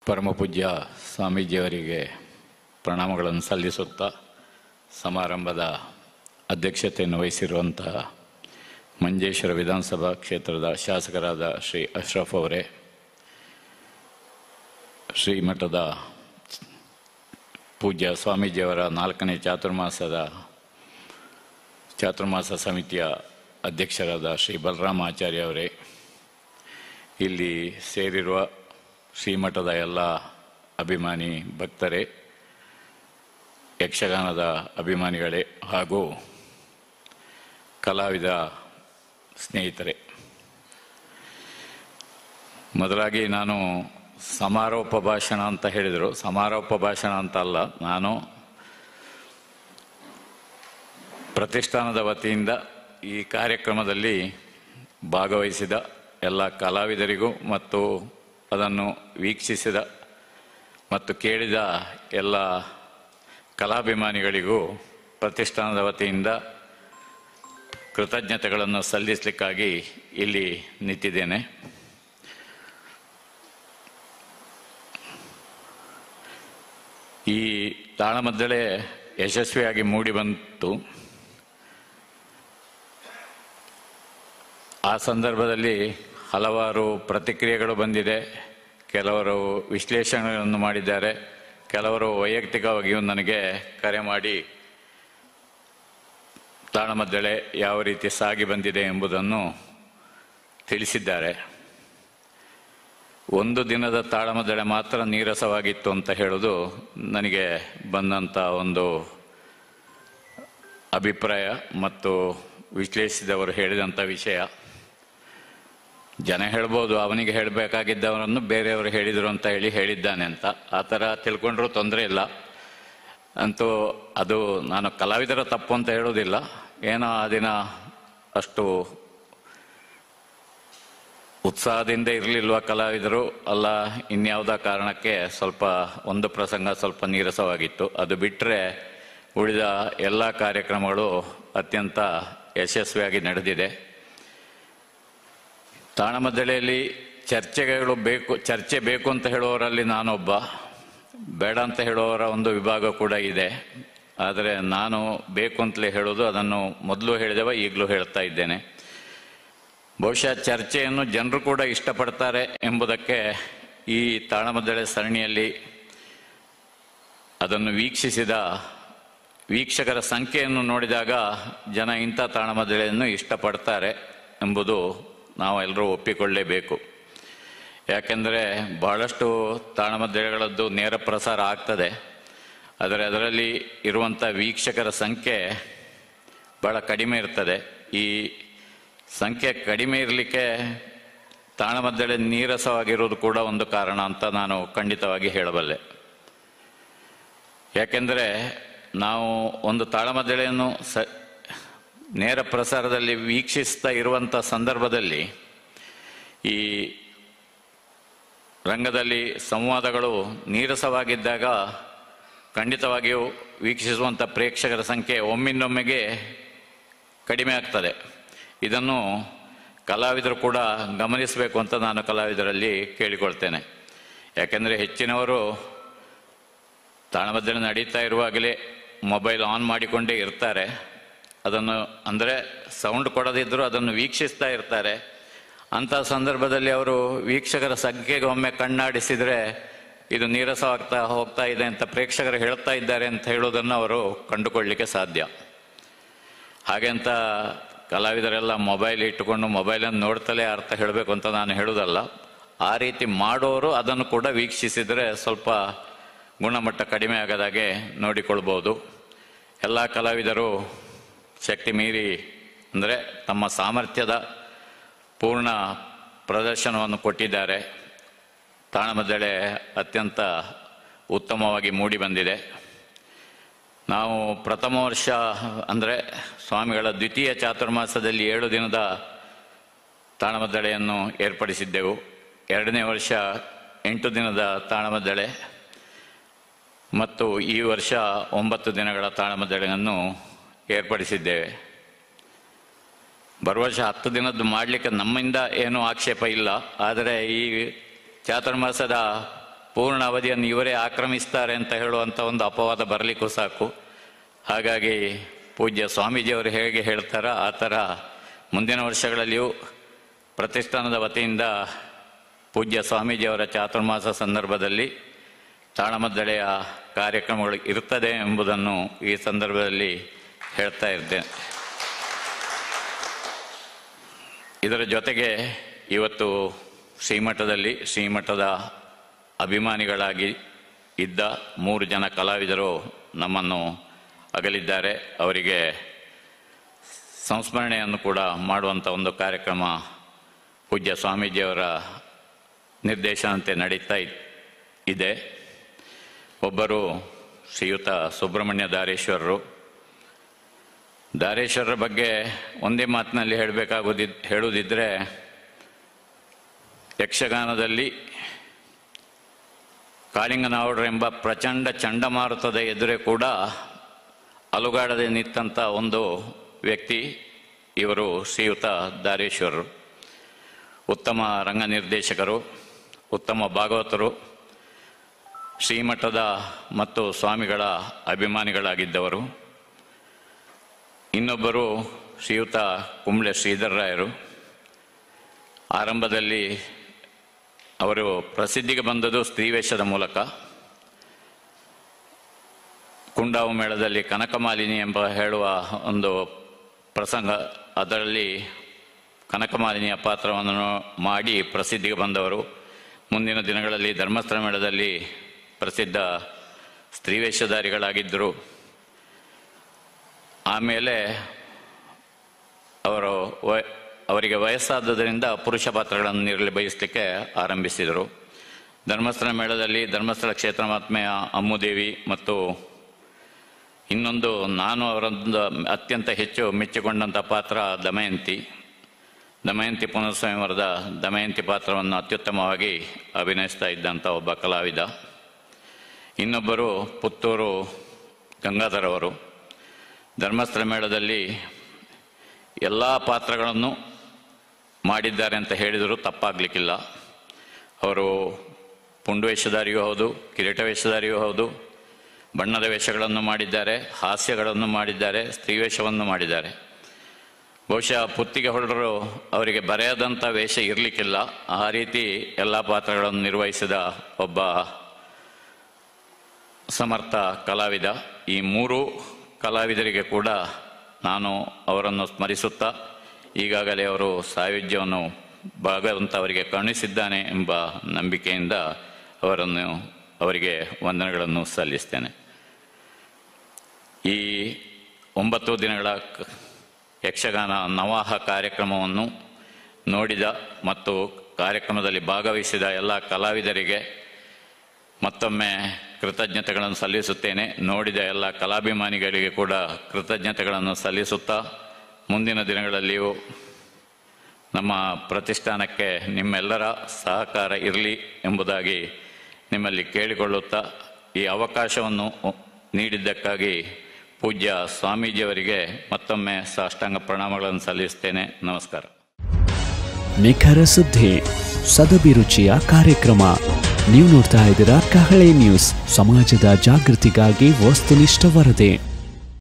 ಪರಮಪೂಜ್ಯ ಸ್ವಾಮೀಜಿಯವರಿಗೆ ಪ್ರಣಾಮಗಳನ್ನು ಸಲ್ಲಿಸುತ್ತಾ ಸಮಾರಂಭದ ಅಧ್ಯಕ್ಷತೆಯನ್ನು ವಹಿಸಿರುವಂತಹ ಮಂಜೇಶ್ವರ ವಿಧಾನಸಭಾ ಕ್ಷೇತ್ರದ ಶಾಸಕರಾದ ಶ್ರೀ ಅಶ್ರಫ್ ಅವರೇ, ಶ್ರೀಮಠದ ಪೂಜ್ಯ ಸ್ವಾಮೀಜಿಯವರ 4ನೇ ಚಾತುರ್ಮಾಸ ಸಮಿತಿಯ ಅಧ್ಯಕ್ಷರಾದ ಶ್ರೀ ಬಲರಾಮ ಆಚಾರ್ಯ ಅವರೇ, ಇಲ್ಲಿ ಸೇರಿರುವ ಶ್ರೀಮಠದ ಎಲ್ಲ ಅಭಿಮಾನಿ ಭಕ್ತರೇ, ಯಕ್ಷಗಾನದ ಅಭಿಮಾನಿಗಳೇ ಹಾಗೂ ಕಲಾವಿದ ಸ್ನೇಹಿತರೆ, ಮೊದಲಾಗಿ ನಾನು ಸಮಾರೋಪ ಭಾಷಣ ಅಂತ ಹೇಳಿದರು. ಸಮಾರೋಪ ಭಾಷಣ ಅಂತ ಅಲ್ಲ, ನಾನು ಪ್ರತಿಷ್ಠಾನದ ವತಿಯಿಂದ ಈ ಕಾರ್ಯಕ್ರಮದಲ್ಲಿ ಭಾಗವಹಿಸಿದ ಎಲ್ಲ ಕಲಾವಿದರಿಗೂ ಮತ್ತು ಅದನ್ನು ವೀಕ್ಷಿಸಿದ ಮತ್ತು ಕೇಳಿದ ಎಲ್ಲ ಕಲಾಭಿಮಾನಿಗಳಿಗೂ ಪ್ರತಿಷ್ಠಾನದ ವತಿಯಿಂದ ಕೃತಜ್ಞತೆಗಳನ್ನು ಸಲ್ಲಿಸಲಿಕ್ಕಾಗಿ ಇಲ್ಲಿ ನಿಂತಿದ್ದೇನೆ. ಈ ತಾಳಮದ್ದಳೆ ಯಶಸ್ವಿಯಾಗಿ ಮೂಡಿಬಂತು. ಆ ಸಂದರ್ಭದಲ್ಲಿ ಹಲವಾರು ಪ್ರತಿಕ್ರಿಯೆಗಳು ಬಂದಿದೆ. ಕೆಲವರು ವಿಶ್ಲೇಷಣೆಗಳನ್ನು ಮಾಡಿದ್ದಾರೆ, ಕೆಲವರು ವೈಯಕ್ತಿಕವಾಗಿಯೂ ನನಗೆ ಕರೆ ಮಾಡಿ ತಾಳಮದ್ದಳೆ ಯಾವ ರೀತಿ ಸಾಗಿ ಬಂದಿದೆ ಎಂಬುದನ್ನು ತಿಳಿಸಿದ್ದಾರೆ. ಒಂದು ದಿನದ ತಾಳಮದ್ದಳೆ ಮಾತ್ರ ನೀರಸವಾಗಿತ್ತು ಅಂತ ಹೇಳೋದು ನನಗೆ ಬಂದಂಥ ಒಂದು ಅಭಿಪ್ರಾಯ ಮತ್ತು ವಿಶ್ಲೇಷಿಸಿದವರು ಹೇಳಿದಂಥ ವಿಷಯ. ಜನ ಹೇಳ್ಬೋದು, ಅವನಿಗೆ ಹೇಳಬೇಕಾಗಿದ್ದವರನ್ನು ಬೇರೆಯವರು ಹೇಳಿದರು ಅಂತ ಹೇಳಿದ್ದಾನೆ ಅಂತ. ಆ ಥರ ತಿಳ್ಕೊಂಡ್ರೂ ತೊಂದರೆ ಇಲ್ಲ. ಅಂತೂ ಅದು ನಾನು ಕಲಾವಿದರ ತಪ್ಪು ಅಂತ ಹೇಳೋದಿಲ್ಲ. ಏನೋ ಆ ದಿನ ಅಷ್ಟು ಉತ್ಸಾಹದಿಂದ ಇರಲಿಲ್ವ ಕಲಾವಿದರು, ಅಲ್ಲ ಇನ್ಯಾವುದೋ ಕಾರಣಕ್ಕೆ ಸ್ವಲ್ಪ ಒಂದು ಪ್ರಸಂಗ ಸ್ವಲ್ಪ ನೀರಸವಾಗಿತ್ತು. ಅದು ಬಿಟ್ಟರೆ ಉಳಿದ ಎಲ್ಲ ಕಾರ್ಯಕ್ರಮಗಳು ಅತ್ಯಂತ ಯಶಸ್ವಿಯಾಗಿ ನಡೆದಿದೆ. ತಾಳಮದ್ದಳೆಯಲ್ಲಿ ಚರ್ಚೆ ಬೇಕು ಅಂತ ಹೇಳುವವರಲ್ಲಿ ನಾನೊಬ್ಬ, ಬೇಡ ಅಂತ ಹೇಳುವವರ ಒಂದು ವಿಭಾಗ ಕೂಡ ಇದೆ. ಆದರೆ ನಾನು ಬೇಕು ಅಂತಲೇ ಹೇಳೋದು, ಅದನ್ನು ಮೊದಲು ಹೇಳಿದವ ಈಗಲೂ ಹೇಳ್ತಾ ಇದ್ದೇನೆ. ಬಹುಶಃ ಚರ್ಚೆಯನ್ನು ಜನರು ಕೂಡ ಇಷ್ಟಪಡ್ತಾರೆ ಎಂಬುದಕ್ಕೆ ಈ ತಾಳಮದ್ದಳೆ ಸರಣಿಯಲ್ಲಿ ಅದನ್ನು ವೀಕ್ಷಿಸಿದ ವೀಕ್ಷಕರ ಸಂಖ್ಯೆಯನ್ನು ನೋಡಿದಾಗ ಜನ ಇಂಥ ತಾಳಮದ್ದಳೆಯನ್ನು ಇಷ್ಟಪಡ್ತಾರೆ ಎಂಬುದು ನಾವೆಲ್ಲರೂ ಒಪ್ಪಿಕೊಳ್ಳಲೇಬೇಕು. ಯಾಕೆಂದರೆ ಬಹಳಷ್ಟು ತಾಳಮದ್ದಳೆಗಳದ್ದು ನೇರ ಪ್ರಸಾರ ಆಗ್ತದೆ, ಆದರೆ ಅದರಲ್ಲಿ ಇರುವಂಥ ವೀಕ್ಷಕರ ಸಂಖ್ಯೆ ಬಹಳ ಕಡಿಮೆ ಇರ್ತದೆ. ಈ ಸಂಖ್ಯೆ ಕಡಿಮೆ ಇರಲಿಕ್ಕೆ ತಾಳಮದ್ದಳೆ ನೀರಸವಾಗಿರೋದು ಕೂಡ ಒಂದು ಕಾರಣ ಅಂತ ನಾನು ಖಂಡಿತವಾಗಿ ಹೇಳಬಲ್ಲೆ. ಯಾಕೆಂದರೆ ನಾವು ಒಂದು ತಾಳಮದ್ದಳೆಯನ್ನು ನೇರ ಪ್ರಸಾರದಲ್ಲಿ ವೀಕ್ಷಿಸ್ತಾ ಇರುವಂಥ ಸಂದರ್ಭದಲ್ಲಿ ಈ ರಂಗದಲ್ಲಿ ಸಂವಾದಗಳು ನೀರಸವಾಗಿದ್ದಾಗ ಖಂಡಿತವಾಗಿಯೂ ವೀಕ್ಷಿಸುವಂಥ ಪ್ರೇಕ್ಷಕರ ಸಂಖ್ಯೆ ಒಮ್ಮಿಂದೊಮ್ಮೆಗೆ ಕಡಿಮೆ ಆಗ್ತದೆ. ಇದನ್ನು ಕಲಾವಿದರು ಕೂಡ ಗಮನಿಸಬೇಕು ಅಂತ ನಾನು ಕಲಾವಿದರಲ್ಲಿ ಕೇಳಿಕೊಳ್ತೇನೆ. ಯಾಕೆಂದರೆ ಹೆಚ್ಚಿನವರು ತಾಳಮದ್ದಳೆ ನಡೀತಾ ಇರುವಾಗಲೇ ಮೊಬೈಲ್ ಆನ್ ಮಾಡಿಕೊಂಡೇ ಇರ್ತಾರೆ. ಅದನ್ನು ಅಂದರೆ ಸೌಂಡ್ ಕೊಡದಿದ್ದರೂ ಅದನ್ನು ವೀಕ್ಷಿಸ್ತಾ ಇರ್ತಾರೆ. ಅಂಥ ಸಂದರ್ಭದಲ್ಲಿ ಅವರು ವೀಕ್ಷಕರ ಸಂಖ್ಯೆಗೆ ಒಮ್ಮೆ ಕಣ್ಣಾಡಿಸಿದರೆ ಇದು ನೀರಸವಾಗ್ತಾ ಹೋಗ್ತಾ ಇದೆ ಅಂತ ಪ್ರೇಕ್ಷಕರು ಹೇಳ್ತಾ ಇದ್ದಾರೆ ಅಂತ ಹೇಳೋದನ್ನು ಅವರು ಕಂಡುಕೊಳ್ಳಲಿಕ್ಕೆ ಸಾಧ್ಯ. ಹಾಗೆ ಅಂತ ಕಲಾವಿದರೆಲ್ಲ ಮೊಬೈಲ್ ಇಟ್ಟುಕೊಂಡು ಮೊಬೈಲನ್ನು ನೋಡ್ತಲೇ ಅರ್ಥ ಹೇಳಬೇಕು ಅಂತ ನಾನು ಹೇಳೋದಲ್ಲ. ಆ ರೀತಿ ಮಾಡೋರು ಅದನ್ನು ಕೂಡ ವೀಕ್ಷಿಸಿದರೆ ಸ್ವಲ್ಪ ಗುಣಮಟ್ಟ ಕಡಿಮೆ ಆಗದಾಗೆ ನೋಡಿಕೊಳ್ಬೋದು. ಎಲ್ಲ ಕಲಾವಿದರು ಶಕ್ತಿ ಮೀರಿ ಅಂದರೆ ತಮ್ಮ ಸಾಮರ್ಥ್ಯದ ಪೂರ್ಣ ಪ್ರದರ್ಶನವನ್ನು ಕೊಟ್ಟಿದ್ದಾರೆ. ತಾಳಮದ್ದಳೆ ಅತ್ಯಂತ ಉತ್ತಮವಾಗಿ ಮೂಡಿ ಬಂದಿದೆ. ನಾವು ಪ್ರಥಮ ವರ್ಷ ಅಂದರೆ ಸ್ವಾಮಿಗಳ ದ್ವಿತೀಯ ಚಾತುರ್ಮಾಸದಲ್ಲಿ 7 ದಿನದ ತಾಳಮದ್ದಳೆಯನ್ನು ಏರ್ಪಡಿಸಿದ್ದೆವು. 2ನೇ ವರ್ಷ 8 ದಿನದ ತಾಳಮದ್ದಳೆ ಮತ್ತು ಈ ವರ್ಷ 9 ದಿನಗಳ ತಾಳಮದ್ದಳೆಯನ್ನು ಏರ್ಪಡಿಸಿದ್ದೇವೆ. ಬರುವ ವರ್ಷ 10 ದಿನದ್ದು ಮಾಡಲಿಕ್ಕೆ ನಮ್ಮಿಂದ ಏನೂ ಆಕ್ಷೇಪ ಇಲ್ಲ. ಆದರೆ ಈ ಚಾತುರ್ಮಾಸದ ಪೂರ್ಣ ಅವಧಿಯನ್ನು ಇವರೇ ಆಕ್ರಮಿಸ್ತಾರೆ ಅಂತ ಹೇಳುವಂಥ ಒಂದು ಅಪವಾದ ಬರಲಿಕ್ಕೂ ಸಾಕು. ಹಾಗಾಗಿ ಪೂಜ್ಯ ಸ್ವಾಮೀಜಿಯವರು ಹೇಗೆ ಹೇಳ್ತಾರೋ ಆ ಥರ ಮುಂದಿನ ವರ್ಷಗಳಲ್ಲಿಯೂ ಪ್ರತಿಷ್ಠಾನದ ವತಿಯಿಂದ ಪೂಜ್ಯ ಸ್ವಾಮೀಜಿಯವರ ಚಾತುರ್ಮಾಸ ಸಂದರ್ಭದಲ್ಲಿ ತಾಳಮದ್ದಳೆಯ ಕಾರ್ಯಕ್ರಮಗಳು ಇರುತ್ತದೆ ಎಂಬುದನ್ನು ಈ ಸಂದರ್ಭದಲ್ಲಿ ಹೇಳ್ತಾ ಇದ್ದೇನೆ. ಇದರ ಜೊತೆಗೆ ಇವತ್ತು ಶ್ರೀಮಠದ ಅಭಿಮಾನಿಗಳಾಗಿ ಇದ್ದ 3 ಜನ ಕಲಾವಿದರು ನಮ್ಮನ್ನು ಅಗಲಿದ್ದಾರೆ. ಅವರಿಗೆ ಸಂಸ್ಮರಣೆಯನ್ನು ಕೂಡ ಮಾಡುವಂಥ ಒಂದು ಕಾರ್ಯಕ್ರಮ ಪೂಜ್ಯ ಸ್ವಾಮೀಜಿಯವರ ನಿರ್ದೇಶನಂತೆ ನಡೀತಾ ಇದೆ. ಒಬ್ಬರು ಶ್ರೀಯುತ ಸುಬ್ರಹ್ಮಣ್ಯ ದಾರೇಶ್ವರರ ಬಗ್ಗೆ ಒಂದೇ ಮಾತಿನಲ್ಲಿ ಹೇಳುವುದಿದ್ದರೆ, ಯಕ್ಷಗಾನದಲ್ಲಿ ಕಾಳಿಂಗನಾವುಡ್ರೆಂಬ ಪ್ರಚಂಡ ಚಂಡಮಾರುತದ ಎದುರೇ ಕೂಡ ಅಲುಗಾಡದೆ ನಿಂತಂಥ ಒಂದು ವ್ಯಕ್ತಿ ಇವರು ಶ್ರೀಯುತ ದಾರೇಶ್ವರರು. ಉತ್ತಮ ರಂಗ ನಿರ್ದೇಶಕರು, ಉತ್ತಮ ಭಾಗವತರು, ಶ್ರೀಮಠದ ಮತ್ತು ಸ್ವಾಮಿಗಳ ಅಭಿಮಾನಿಗಳಾಗಿದ್ದವರು. ಇನ್ನೊಬ್ಬರು ಶ್ರೀಯುತ ಕುಂಬ್ಳೆ ಶ್ರೀಧರರಾಯರು. ಆರಂಭದಲ್ಲಿ ಅವರು ಪ್ರಸಿದ್ಧಿಗೆ ಬಂದದ್ದು ಸ್ತ್ರೀವೇಷದ ಮೂಲಕ. ಕುಂಡಾವು ಮೇಳದಲ್ಲಿ ಕನಕಮಾಲಿನಿ ಎಂಬ ಹೇಳುವ ಒಂದು ಪ್ರಸಂಗ, ಅದರಲ್ಲಿ ಕನಕಮಾಲಿನಿಯ ಪಾತ್ರವನ್ನು ಮಾಡಿ ಪ್ರಸಿದ್ಧಿಗೆ ಬಂದವರು. ಮುಂದಿನ ದಿನಗಳಲ್ಲಿ ಧರ್ಮಸ್ಥಳ ಮೇಳದಲ್ಲಿ ಪ್ರಸಿದ್ಧ ಸ್ತ್ರೀವೇಷಧಾರಿಗಳಾಗಿದ್ದರು. ಆಮೇಲೆ ಅವರಿಗೆ ವಯಸ್ಸಾದ್ದರಿಂದ ಪುರುಷ ಪಾತ್ರಗಳನ್ನು ನಿರ್ವಹಿಸಲಿಕ್ಕೆ ಆರಂಭಿಸಿದರು. ಧರ್ಮಸ್ಥಳ ಮೇಳದಲ್ಲಿ ಧರ್ಮಸ್ಥಳ ಕ್ಷೇತ್ರ ಮಹಾತ್ಮೆಯ ಅಮ್ಮುದೇವಿ ಮತ್ತು ಇನ್ನೊಂದು ನಾನು ಅವರೊಂದು ಅತ್ಯಂತ ಹೆಚ್ಚು ಮೆಚ್ಚಿಕೊಂಡಂಥ ಪಾತ್ರ ದಮಯಂತಿ ಪುನರ್ಸ್ವಯಂವರದ ದಮಯಂತಿ ಪಾತ್ರವನ್ನು ಅತ್ಯುತ್ತಮವಾಗಿ ಅಭಿನಯಿಸ್ತಾ ಇದ್ದಂಥ ಒಬ್ಬ ಕಲಾವಿದ. ಇನ್ನೊಬ್ಬರು ಪುತ್ತೂರು ಗಂಗಾಧರ್ ಅವರು. ಧರ್ಮಸ್ಥಳ ಮೇಳದಲ್ಲಿ ಎಲ್ಲ ಪಾತ್ರಗಳನ್ನು ಮಾಡಿದ್ದಾರೆ ಅಂತ ಹೇಳಿದರೂ ತಪ್ಪಾಗಲಿಕ್ಕಿಲ್ಲ. ಅವರು ಪುಂಡು ವೇಷಧಾರಿಯೂ ಹೌದು, ಕಿರೀಟ ವೇಷಧಾರಿಯೂ ಹೌದು, ಬಣ್ಣದ ವೇಷಗಳನ್ನು ಮಾಡಿದ್ದಾರೆ, ಹಾಸ್ಯಗಳನ್ನು ಮಾಡಿದ್ದಾರೆ, ಸ್ತ್ರೀವೇಷವನ್ನು ಮಾಡಿದ್ದಾರೆ. ಬಹುಶಃ ಪುತ್ತಿಗೆ ಹೊರಡರು ಅವರಿಗೆ ಬರೆಯದಂಥ ವೇಷ ಇರಲಿಕ್ಕಿಲ್ಲ. ಆ ರೀತಿ ಎಲ್ಲ ಪಾತ್ರಗಳನ್ನು ನಿರ್ವಹಿಸಿದ ಒಬ್ಬ ಸಮರ್ಥ ಕಲಾವಿದ. ಈ 3 ಕಲಾವಿದರಿಗೆ ಕೂಡ ನಾನು ಅವರನ್ನು ಸ್ಮರಿಸುತ್ತಾ, ಈಗಾಗಲೇ ಅವರು ಸಾಯುಜ್ಯವನ್ನು ಭಗವಂತ ಅವರಿಗೆ ಕರುಣಿಸಿದ್ದಾನೆ ಎಂಬ ನಂಬಿಕೆಯಿಂದ ಅವರಿಗೆ ವಂದನೆಗಳನ್ನು ಸಲ್ಲಿಸ್ತೇನೆ. ಈ 9 ದಿನಗಳ ಯಕ್ಷಗಾನ ನವಾಹ ಕಾರ್ಯಕ್ರಮವನ್ನು ನೋಡಿದ ಮತ್ತು ಕಾರ್ಯಕ್ರಮದಲ್ಲಿ ಭಾಗವಹಿಸಿದ ಎಲ್ಲ ಕಲಾವಿದರಿಗೆ ಮತ್ತೊಮ್ಮೆ ಕೃತಜ್ಞತೆಗಳನ್ನು ಸಲ್ಲಿಸುತ್ತೇನೆ. ನೋಡಿದ ಎಲ್ಲ ಕಲಾಭಿಮಾನಿಗಳಿಗೆ ಕೂಡ ಕೃತಜ್ಞತೆಗಳನ್ನು ಸಲ್ಲಿಸುತ್ತಾ, ಮುಂದಿನ ದಿನಗಳಲ್ಲಿಯೂ ನಮ್ಮ ಪ್ರತಿಷ್ಠಾನಕ್ಕೆ ನಿಮ್ಮೆಲ್ಲರ ಸಹಕಾರ ಇರಲಿ ಎಂಬುದಾಗಿ ನಿಮ್ಮಲ್ಲಿ ಕೇಳಿಕೊಳ್ಳುತ್ತಾ, ಈ ಅವಕಾಶವನ್ನು ನೀಡಿದ್ದಕ್ಕಾಗಿ ಪೂಜ್ಯ ಸ್ವಾಮೀಜಿಯವರಿಗೆ ಮತ್ತೊಮ್ಮೆ ಸಾಷ್ಟಾಂಗ ಪ್ರಣಾಮಗಳನ್ನು ಸಲ್ಲಿಸುತ್ತೇನೆ. ನಮಸ್ಕಾರ. ನಿಖರ ಸುದ್ದಿ, ಸದಭಿರುಚಿಯ ಕಾರ್ಯಕ್ರಮ. ನೀವು ನೋಡ್ತಾ ಇದ್ದೀರಾ ಕಹಳೆ ನ್ಯೂಸ್, ಸಮಾಜದ ಜಾಗೃತಿಗಾಗಿ ವಸ್ತುನಿಷ್ಠ ವರದಿ.